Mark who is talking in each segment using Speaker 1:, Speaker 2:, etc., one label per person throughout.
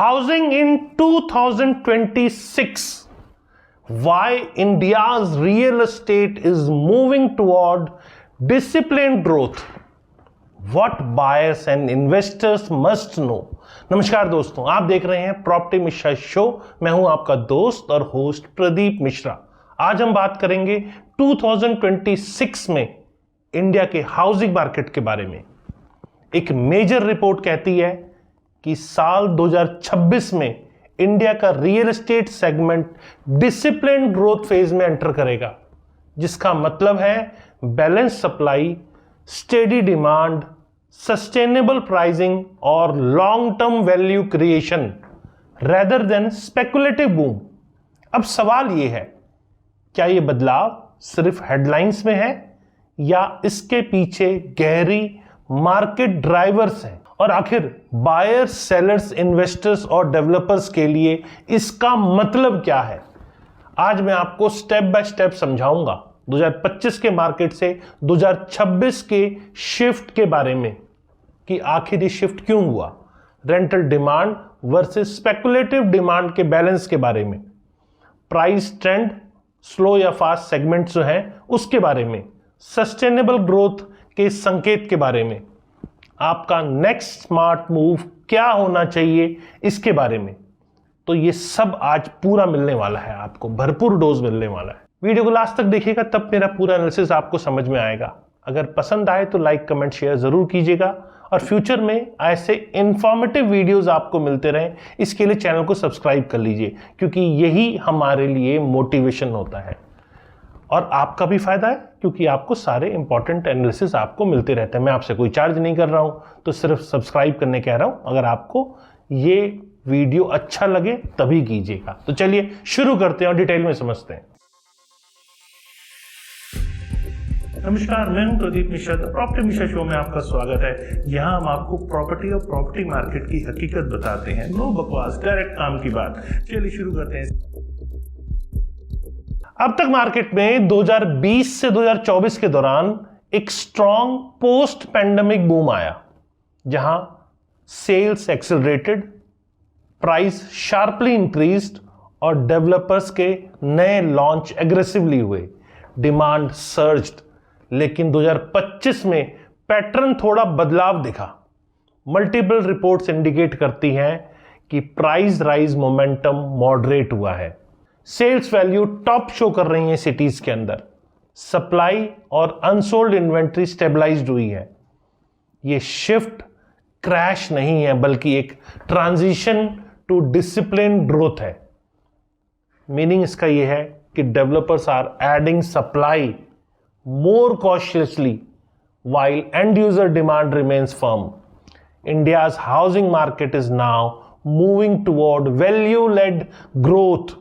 Speaker 1: Housing in 2026. Why India's real estate is moving toward disciplined growth. What buyers and investors must know. नमस्कार दोस्तों, आप देख रहे हैं प्रॉपर्टी मिश्रा शो। मैं हूं आपका दोस्त और होस्ट प्रदीप मिश्रा। आज हम बात करेंगे 2026 में इंडिया के हाउसिंग मार्केट के बारे में। एक मेजर रिपोर्ट कहती है कि साल 2026 में इंडिया का real estate segment disciplined growth phase में एंटर करेगा, जिसका मतलब है balance supply, steady demand, sustainable pricing और long term value creation rather than speculative boom. अब सवाल यह है, क्या यह बदलाव सिर्फ हेडलाइंस में है या इसके पीछे गहरी मार्केट ड्राइवर्स हैं, और आखिर बायर्स, सेलर्स, इन्वेस्टर्स और डेवलपर्स के लिए इसका मतलब क्या है। आज मैं आपको स्टेप बाय स्टेप समझाऊंगा 2025 के मार्केट से 2026 के शिफ्ट के बारे में कि आखिर ये शिफ्ट क्यों हुआ, rental demand versus speculative demand के बैलेंस के बारे में, प्राइस ट्रेंड, स्लो या फास्ट सेगमेंट्स जो हैं उसके बारे में, सस्टेनेबल ग्रोथ के संकेत के बारे में, आपका नेक्स्ट स्मार्ट मूव क्या होना चाहिए इसके बारे में। तो ये सब आज पूरा मिलने वाला है, आपको भरपूर डोज मिलने वाला है। वीडियो को लास्ट तक देखिएगा, तब मेरा पूरा एनालिसिस आपको समझ में आएगा। अगर पसंद आए तो लाइक, कमेंट, शेयर जरूर कीजिएगा और फ्यूचर में ऐसे इंफॉर्मेटिव वीडियोस आपको मिलते रहें, इसके लिए चैनल को सब्सक्राइब कर लीजिए, क्योंकि यही हमारे लिए मोटिवेशन होता है और आपका भी फायदा है, क्योंकि आपको सारे इंपॉर्टेंट एनालिसिस आपको मिलते रहते हैं। मैं आपसे कोई चार्ज नहीं कर रहा हूं, तो सिर्फ सब्सक्राइब करने कह रहा हूं। अगर आपको ये वीडियो अच्छा लगे तभी कीजिएगा। तो चलिए शुरू करते हैं और डिटेल में समझते हैं। नमस्कार, मैं हूं प्रदीप मिश्रा। प्रॉपर्टी मिश्रा शो में आपका स्वागत है। यहां हम आपको प्रॉपर्टी और प्रॉपर्टी मार्केट की हकीकत बताते हैं। नो बकवास, डायरेक्ट काम की बात। चलिए शुरू करते हैं। अब तक मार्केट में 2020 से 2024 के दौरान एक स्ट्रॉन्ग पोस्ट पैंडेमिक बूम आया, जहां sales accelerated, price sharply increased और डेवलपर्स के नए लॉन्च एग्रेसिवली हुए, डिमांड सर्ज्ड। लेकिन 2025 में पैटर्न थोड़ा बदलाव दिखा। मल्टीपल रिपोर्ट्स इंडिकेट करती हैं कि प्राइस राइज मोमेंटम मॉडरेट हुआ है। सेल्स वैल्यू टॉप शो कर रही है सिटीज के अंदर। सप्लाई और अनसोल्ड इन्वेंट्री स्टेबलाइज्ड हुई है। ये शिफ्ट क्रैश नहीं है, बल्कि एक ट्रांजिशन टू डिसिप्लिन ग्रोथ है। मीनिंग इसका यह है कि developers are adding supply more cautiously while end user demand remains firm. India's housing market is now moving toward value led growth,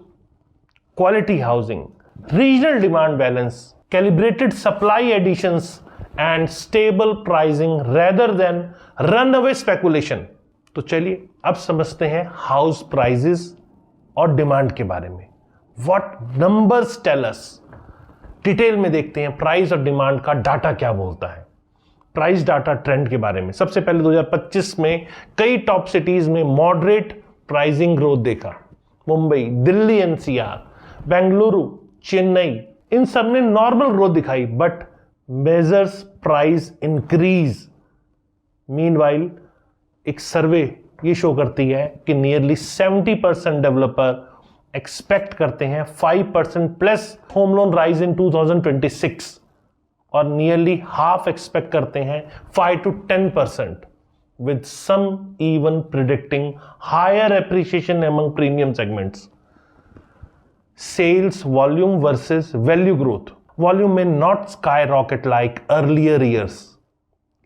Speaker 1: quality housing, regional demand balance, calibrated supply additions and stable pricing rather than runaway speculation. तो चलिए अब समझते हैं house prices और demand के बारे में। What numbers tell us? Detail में देखते हैं प्राइस और डिमांड का डाटा क्या बोलता है। प्राइस डाटा ट्रेंड के बारे में सबसे पहले 2025 में कई टॉप सिटीज में मॉडरेट प्राइसिंग ग्रोथ देखा। मुंबई, दिल्ली एनसीआर, बेंगलुरु, चेन्नई, इन सब ने नॉर्मल ग्रोथ दिखाई, but measures price increase. Meanwhile एक सर्वे ये शो करती है कि नियरली 70% डेवलपर एक्सपेक्ट करते हैं 5% plus home loan rise in 2026 और नियरली हाफ एक्सपेक्ट करते हैं 5 to 10%, with some even predicting higher appreciation among premium segments. Sales volume versus value growth. Volume में not sky rocket like earlier years,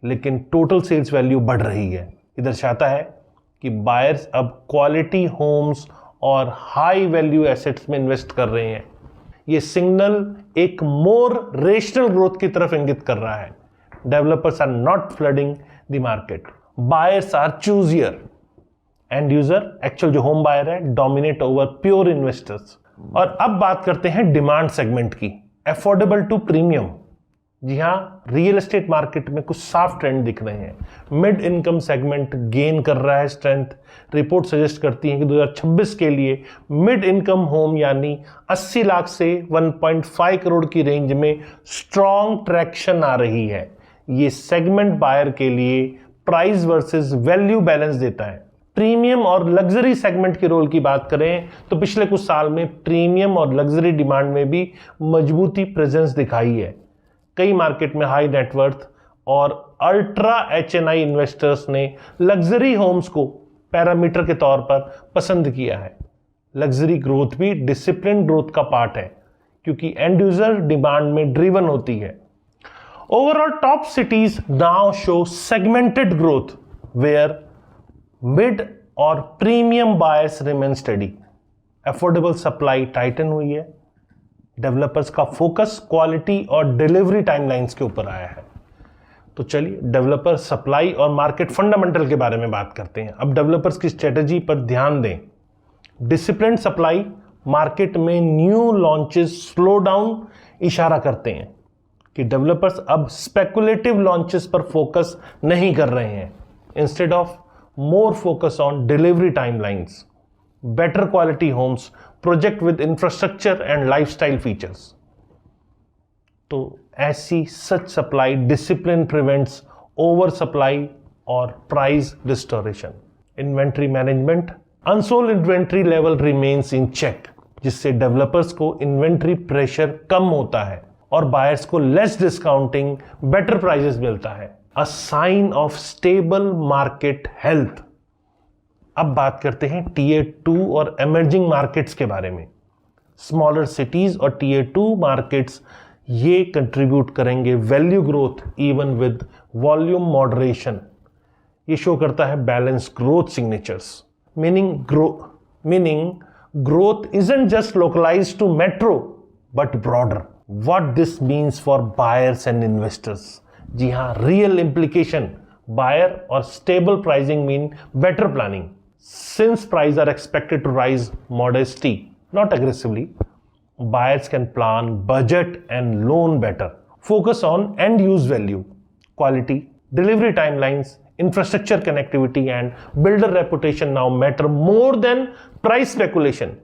Speaker 1: लेकिन total sales value बढ़ रही है। ये दर्शाता है कि बायर्स अब क्वालिटी होम्स और हाई वैल्यू एसेट्स में इन्वेस्ट कर रहे हैं। यह सिग्नल एक मोर रेशनल ग्रोथ की तरफ इंगित कर रहा है। Developers are not flooding the market, buyers are choosier. End user, actual जो होम बायर है, डोमिनेट ओवर प्योर इन्वेस्टर्स। और अब बात करते हैं डिमांड सेगमेंट की। अफोर्डेबल टू प्रीमियम, जी हाँ, रियल एस्टेट मार्केट में कुछ साफ ट्रेंड दिख रहे हैं। मिड इनकम सेगमेंट गेन कर रहा है स्ट्रेंथ। रिपोर्ट सजेस्ट करती है कि 2026 के लिए मिड इनकम होम यानी 80 लाख से 1.5 करोड़ की रेंज में स्ट्रॉन्ग ट्रैक्शन आ रही है। ये सेगमेंट बायर के लिए प्राइस वर्सेस वैल्यू बैलेंस देता है। प्रीमियम और लग्जरी सेगमेंट के रोल की बात करें तो पिछले कुछ साल में प्रीमियम और लग्जरी डिमांड में भी मजबूती प्रेजेंस दिखाई है। कई मार्केट में हाई नेटवर्थ और अल्ट्रा HNI इन्वेस्टर्स ने लग्जरी होम्स को पैरामीटर के तौर पर पसंद किया है। लग्जरी ग्रोथ भी डिसिप्लिन ग्रोथ का पार्ट है क्योंकि एंड यूजर डिमांड में ड्रिवन होती है। Overall top cities now show segmented growth where mid और premium buyers remain steady. Affordable supply tighten हुई है। डेवलपर्स का फोकस क्वालिटी और डिलीवरी टाइमलाइंस के ऊपर आया है। तो चलिए डेवलपर सप्लाई और मार्केट फंडामेंटल के बारे में बात करते हैं। अब डेवलपर्स की स्ट्रेटजी पर ध्यान दें। डिसिप्लिन सप्लाई मार्केट में न्यू लॉन्चेस स्लो डाउन इशारा करते हैं कि डेवलपर्स अब स्पेकुलेटिव लॉन्चेस पर फोकस नहीं कर रहे हैं। Instead of more focus on delivery timelines, better quality homes, project with infrastructure and lifestyle features. तो ऐसी such supply discipline prevents oversupply और price distortion. Inventory management, unsold inventory level remains in check, जिससे developers को inventory pressure कम होता है और buyers को less discounting, better prices मिलता है। A sign of stable market health. अब बात करते हैं Tier 2 और emerging markets के बारे में। Smaller cities और Tier 2 markets ये contribute करेंगे value growth even with volume moderation। ये शो करता है balanced growth signatures, meaning growth isn't just localized to metro but broader. What this means for buyers and investors? जी हाँ, real implication buyer और stable pricing mean better planning. Since price are expected to rise modesty not aggressively, buyers can plan budget and loan better. Focus on end use value, quality, delivery timelines, infrastructure connectivity and builder reputation now matter more than price speculation.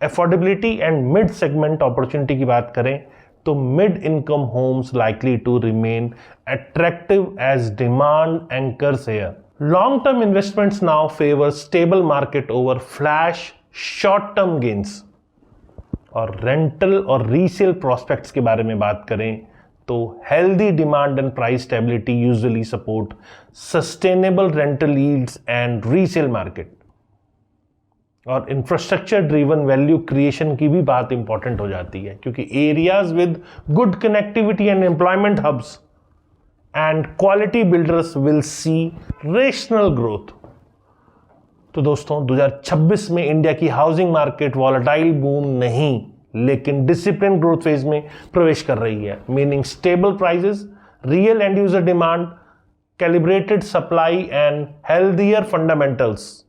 Speaker 1: Affordability and mid segment opportunity की बात करें तो mid income homes likely to remain attractive as demand anchors here. Long term investments now favour stable market over flash short term gains. और rental और resale prospects के बारे में बात करें तो healthy demand and price stability usually support sustainable rental yields and resale market. और infrastructure driven value creation की भी बात इंपॉर्टेंट हो जाती है क्योंकि areas with good connectivity and employment hubs and quality builders will see rational growth. तो दोस्तों 2026 में इंडिया की हाउसिंग मार्केट वॉलेटाइल बूम नहीं लेकिन डिसिप्लिन ग्रोथ फेज में प्रवेश कर रही है, meaning stable prices, real and user demand, calibrated supply and healthier fundamentals.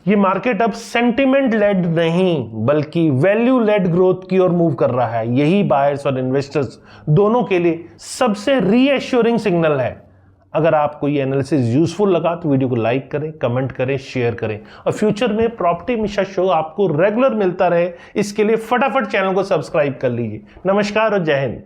Speaker 1: ये मार्केट अब सेंटिमेंट लेड नहीं बल्कि वैल्यू लेड ग्रोथ की ओर मूव कर रहा है। यही बायर्स और इन्वेस्टर्स दोनों के लिए सबसे रीएश्योरिंग सिग्नल है। अगर आपको ये एनालिसिस यूजफुल लगा तो वीडियो को लाइक करें, कमेंट करें, शेयर करें और फ्यूचर में प्रॉपर्टी मिशा शो आपको रेगुलर मिलता रहे इसके लिए फटाफट चैनल को सब्सक्राइब कर लीजिए। नमस्कार और जय हिंद।